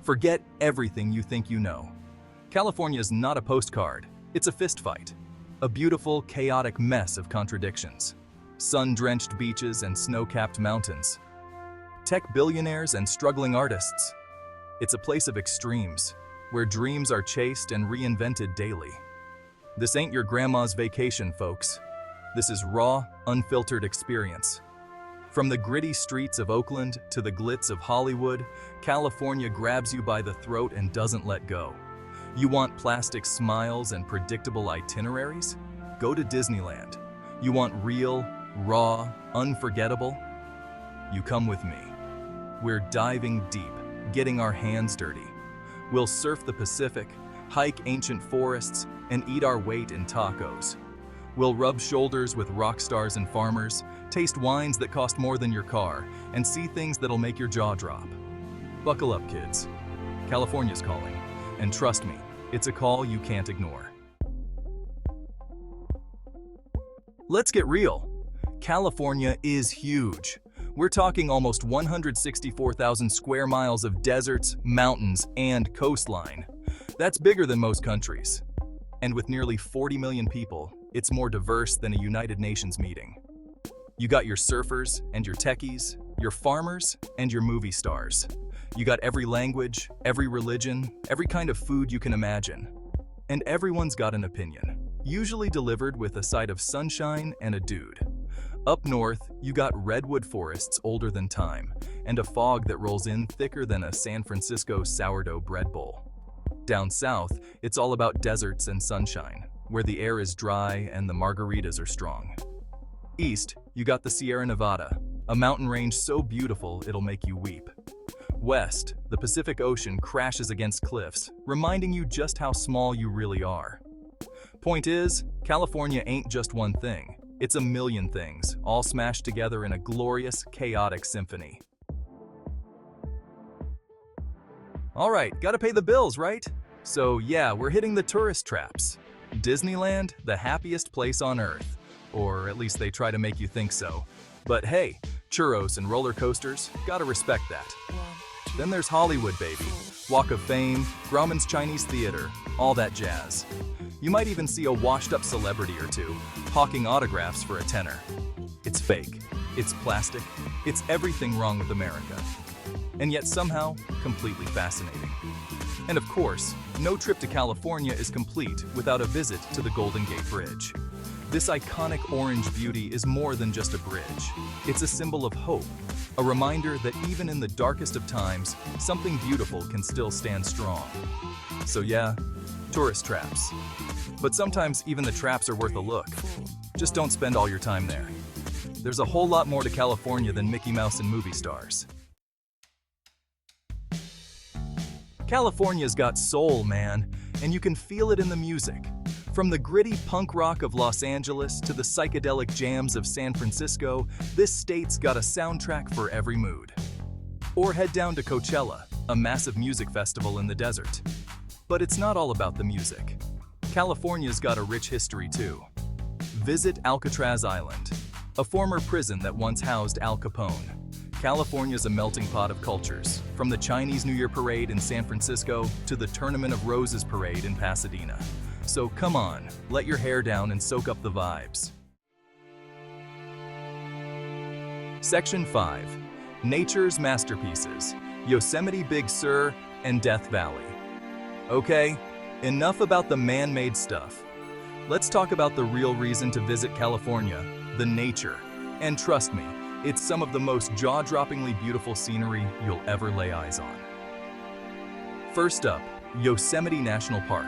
Forget everything you think you know. California's not a postcard, it's a fistfight. A beautiful, chaotic mess of contradictions. Sun-drenched beaches and snow-capped mountains. Tech billionaires and struggling artists. It's a place of extremes, where dreams are chased and reinvented daily. This ain't your grandma's vacation, folks. This is raw, unfiltered experience. From the gritty streets of Oakland to the glitz of Hollywood, California grabs you by the throat and doesn't let go. You want plastic smiles and predictable itineraries? Go to Disneyland. You want real, raw, unforgettable? You come with me. We're diving deep, getting our hands dirty. We'll surf the Pacific, hike ancient forests, and eat our weight in tacos. We'll rub shoulders with rock stars and farmers, taste wines that cost more than your car, and see things that'll make your jaw drop. Buckle up, kids. California's calling. And trust me, it's a call you can't ignore. Let's get real. California is huge. We're talking almost 164,000 square miles of deserts, mountains, and coastline. That's bigger than most countries. And with nearly 40 million people, it's more diverse than a United Nations meeting. You got your surfers and your techies, your farmers and your movie stars. You got every language, every religion, every kind of food you can imagine. And everyone's got an opinion, usually delivered with a side of sunshine and a dude. Up north, you got redwood forests older than time, and a fog that rolls in thicker than a San Francisco sourdough bread bowl. Down south, it's all about deserts and sunshine, where the air is dry and the margaritas are strong. East, you got the Sierra Nevada, a mountain range so beautiful it'll make you weep. West, the Pacific Ocean crashes against cliffs, reminding you just how small you really are. Point is, California ain't just one thing. It's a million things, all smashed together in a glorious, chaotic symphony. All right, gotta pay the bills, right? So yeah, we're hitting the tourist traps. Disneyland, the happiest place on earth. Or at least they try to make you think so. But hey, churros and roller coasters, gotta respect that. Then there's Hollywood, baby. Walk of Fame, Grauman's Chinese Theater, all that jazz. You might even see a washed-up celebrity or two, hawking autographs for a tenner. It's fake, it's plastic, it's everything wrong with America. And yet somehow, completely fascinating. And of course, no trip to California is complete without a visit to the Golden Gate Bridge. This iconic orange beauty is more than just a bridge. It's a symbol of hope, a reminder that even in the darkest of times, something beautiful can still stand strong. So yeah, tourist traps. But sometimes even the traps are worth a look. Just don't spend all your time there. There's a whole lot more to California than Mickey Mouse and movie stars. California's got soul, man, and you can feel it in the music. From the gritty punk rock of Los Angeles to the psychedelic jams of San Francisco, this state's got a soundtrack for every mood. Or head down to Coachella, a massive music festival in the desert. But it's not all about the music. California's got a rich history too. Visit Alcatraz Island, a former prison that once housed Al Capone. California's a melting pot of cultures, from the Chinese New Year parade in San Francisco to the Tournament of Roses parade in Pasadena. So come on, let your hair down and soak up the vibes. Section 5. Nature's Masterpieces, Yosemite Big Sur, and Death Valley. Okay, enough about the man-made stuff. Let's talk about the real reason to visit California, the nature. And trust me, it's some of the most jaw-droppingly beautiful scenery you'll ever lay eyes on. First up, Yosemite National Park.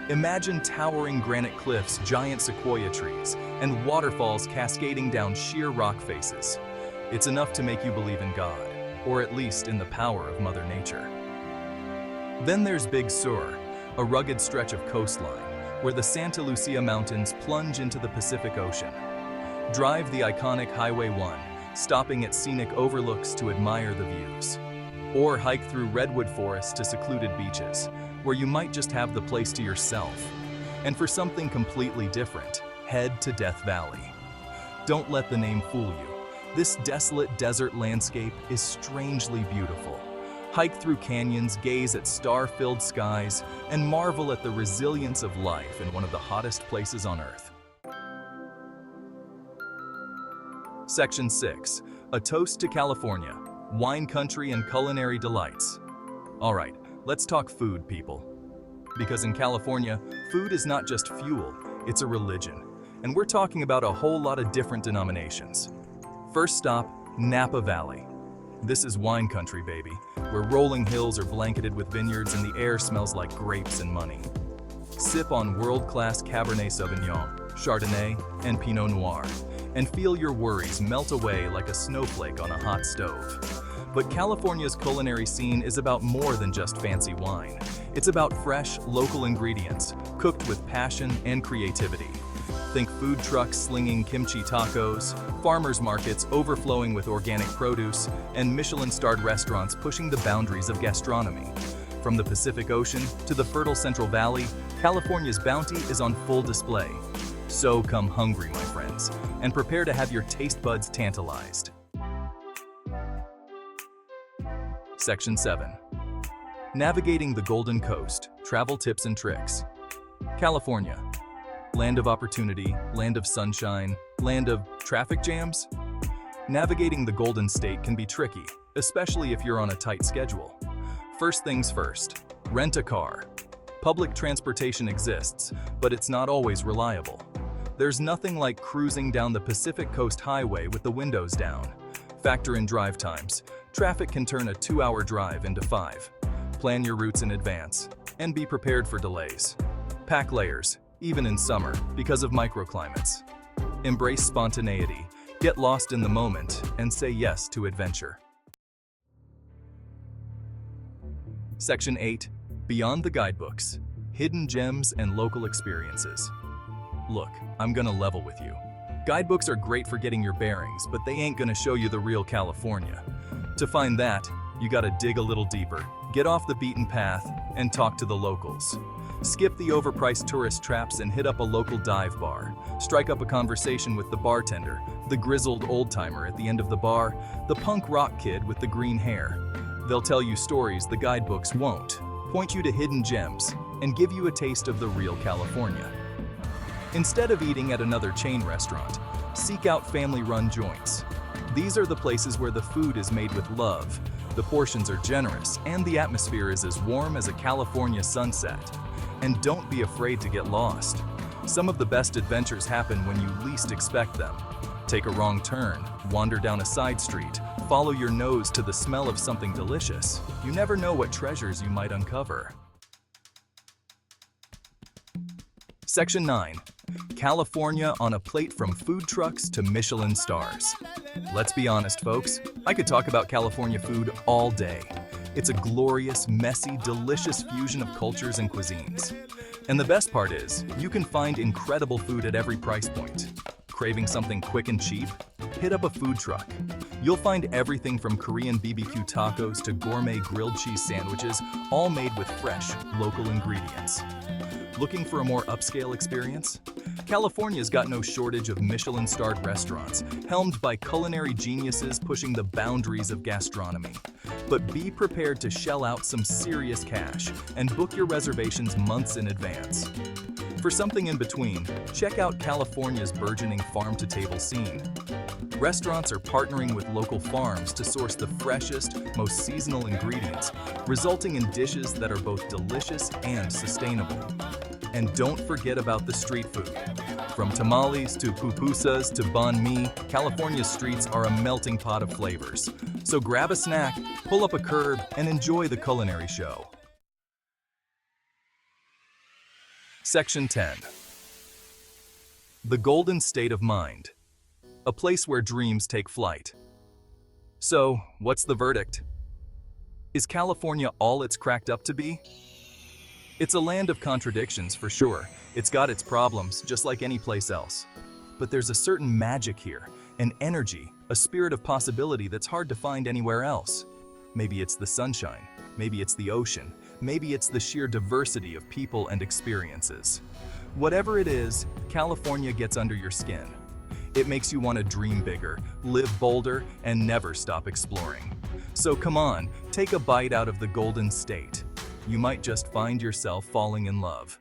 Imagine towering granite cliffs, giant sequoia trees, and waterfalls cascading down sheer rock faces. It's enough to make you believe in God, or at least in the power of Mother Nature. Then there's Big Sur, a rugged stretch of coastline, where the Santa Lucia Mountains plunge into the Pacific Ocean. Drive the iconic Highway 1, stopping at scenic overlooks to admire the views. Or hike through redwood forests to secluded beaches, where you might just have the place to yourself. And for something completely different, head to Death Valley. Don't let the name fool you. This desolate desert landscape is strangely beautiful. Hike through canyons, gaze at star-filled skies, and marvel at the resilience of life in one of the hottest places on Earth. Section 6. A Toast to California, Wine Country and Culinary Delights. Alright, let's talk food, people. Because in California, food is not just fuel, it's a religion. And we're talking about a whole lot of different denominations. First stop, Napa Valley. This is wine country, baby, where rolling hills are blanketed with vineyards and the air smells like grapes and money. Sip on world-class Cabernet Sauvignon, Chardonnay, and Pinot Noir, and feel your worries melt away like a snowflake on a hot stove. But California's culinary scene is about more than just fancy wine. It's about fresh, local ingredients, cooked with passion and creativity. Think food trucks slinging kimchi tacos, farmers markets overflowing with organic produce, and Michelin-starred restaurants pushing the boundaries of gastronomy. From the Pacific Ocean to the fertile Central Valley, California's bounty is on full display. So come hungry, my friends, and prepare to have your taste buds tantalized. Section 7. Navigating the Golden Coast, Travel Tips and Tricks. California. Land of opportunity, land of sunshine, land of traffic jams? Navigating the Golden State can be tricky, especially if you're on a tight schedule. First things first, rent a car. Public transportation exists, but it's not always reliable. There's nothing like cruising down the Pacific Coast Highway with the windows down. Factor in drive times. Traffic can turn a 2-hour drive into 5. Plan your routes in advance, and be prepared for delays. Pack layers, even in summer, because of microclimates. Embrace spontaneity, get lost in the moment, and say yes to adventure. Section 8. Beyond the Guidebooks, Hidden Gems and Local Experiences. Look, I'm gonna level with you. Guidebooks are great for getting your bearings, but they ain't gonna show you the real California. To find that, you gotta dig a little deeper, get off the beaten path, and talk to the locals. Skip the overpriced tourist traps and hit up a local dive bar. Strike up a conversation with the bartender, the grizzled old-timer at the end of the bar, the punk rock kid with the green hair. They'll tell you stories the guidebooks won't, point you to hidden gems, and give you a taste of the real California. Instead of eating at another chain restaurant, seek out family-run joints. These are the places where the food is made with love, the portions are generous, and the atmosphere is as warm as a California sunset. And don't be afraid to get lost. Some of the best adventures happen when you least expect them. Take a wrong turn, wander down a side street, follow your nose to the smell of something delicious. You never know what treasures you might uncover. Section 9. California on a plate from food trucks to Michelin stars. Let's be honest, folks. I could talk about California food all day. It's a glorious, messy, delicious fusion of cultures and cuisines. And the best part is, you can find incredible food at every price point. Craving something quick and cheap? Hit up a food truck. You'll find everything from Korean BBQ tacos to gourmet grilled cheese sandwiches, all made with fresh, local ingredients. Looking for a more upscale experience? California's got no shortage of Michelin-starred restaurants, helmed by culinary geniuses pushing the boundaries of gastronomy. But be prepared to shell out some serious cash and book your reservations months in advance. For something in between, check out California's burgeoning farm-to-table scene. Restaurants are partnering with local farms to source the freshest, most seasonal ingredients, resulting in dishes that are both delicious and sustainable. And don't forget about the street food. From tamales to pupusas to banh mi, California's streets are a melting pot of flavors. So grab a snack, pull up a curb, and enjoy the culinary show. Section 10. The Golden State of Mind. A place where dreams take flight. So, what's the verdict? Is California all it's cracked up to be? It's a land of contradictions for sure. It's got its problems, just like any place else. But there's a certain magic here, an energy, a spirit of possibility that's hard to find anywhere else. Maybe it's the sunshine, maybe it's the ocean, maybe it's the sheer diversity of people and experiences. Whatever it is, California gets under your skin. It makes you want to dream bigger, live bolder, and never stop exploring. So come on, take a bite out of the Golden State. You might just find yourself falling in love.